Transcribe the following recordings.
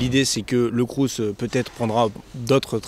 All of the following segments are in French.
L'idée, c'est que le Crous peut-être prendra d'autres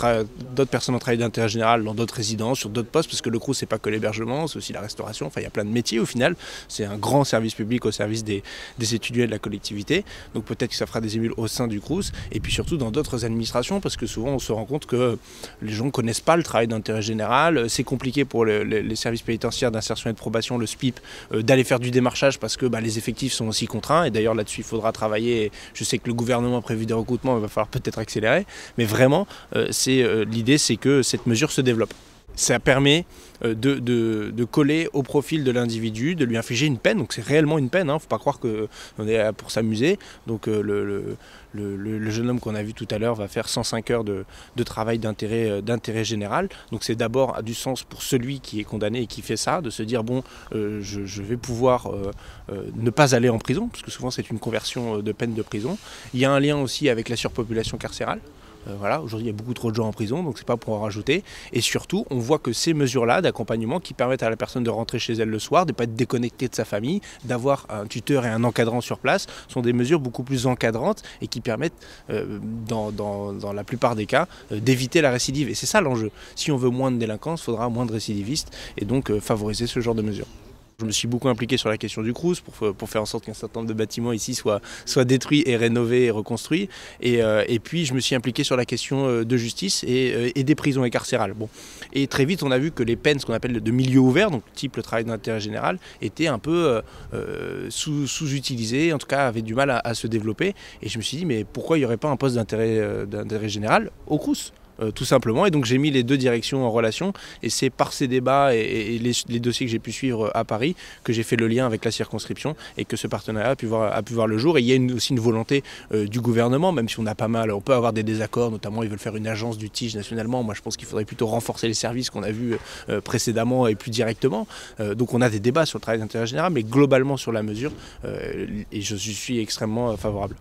personnes en travail d'intérêt général dans d'autres résidences, sur d'autres postes, parce que le Crous, c'est pas que l'hébergement, c'est aussi la restauration. Enfin, il y a plein de métiers au final. C'est un grand service public au service des étudiants et de la collectivité. Donc peut-être que ça fera des émules au sein du Crous, et puis surtout dans d'autres administrations, parce que souvent on se rend compte que les gens ne connaissent pas le travail d'intérêt général. C'est compliqué pour les services pénitentiaires d'insertion et de probation, le SPIP, d'aller faire du démarchage parce que les effectifs sont aussi contraints. Et d'ailleurs là-dessus, il faudra travailler. Je sais que le gouvernement a prévu des recrutements, il va falloir peut-être accélérer. Mais vraiment, l'idée, c'est que cette mesure se développe. Ça permet de coller au profil de l'individu, de lui infliger une peine. Donc c'est réellement une peine, hein. Faut pas croire qu'on est là pour s'amuser. Donc le jeune homme qu'on a vu tout à l'heure va faire 105 heures de travail d'intérêt général. Donc c'est d'abord du sens pour celui qui est condamné et qui fait ça, de se dire bon, je vais pouvoir ne pas aller en prison, parce que souvent c'est une conversion de peine de prison. Il y a un lien aussi avec la surpopulation carcérale. Voilà, aujourd'hui il y a beaucoup trop de gens en prison, donc c'est pas pour en rajouter. Et surtout, on voit que ces mesures-là d'accompagnement qui permettent à la personne de rentrer chez elle le soir, de ne pas être déconnectée de sa famille, d'avoir un tuteur et un encadrant sur place, sont des mesures beaucoup plus encadrantes et qui permettent, dans la plupart des cas, d'éviter la récidive. Et c'est ça l'enjeu. Si on veut moins de délinquance, il faudra moins de récidivistes et donc favoriser ce genre de mesures. Je me suis beaucoup impliqué sur la question du Crous pour faire en sorte qu'un certain nombre de bâtiments ici soient détruits et rénovés et reconstruits. Et puis je me suis impliqué sur la question de justice et des prisons et carcérales. Bon. Et très vite on a vu que les peines, ce qu'on appelle de milieu ouvert, donc type le travail d'intérêt général, étaient un peu sous-utilisées, en tout cas avaient du mal à se développer. Et je me suis dit mais pourquoi il n'y aurait pas un poste d'intérêt général au Crous ? Tout simplement, et donc j'ai mis les deux directions en relation, et c'est par ces débats et les dossiers que j'ai pu suivre à Paris que j'ai fait le lien avec la circonscription et que ce partenariat a pu voir le jour. Et il y a aussi une volonté du gouvernement, même si on a pas mal, on peut avoir des désaccords, notamment ils veulent faire une agence du TIG nationalement. Moi je pense qu'il faudrait plutôt renforcer les services qu'on a vus précédemment et plus directement. Donc on a des débats sur le travail d'intérêt général, mais globalement sur la mesure, et je suis extrêmement favorable.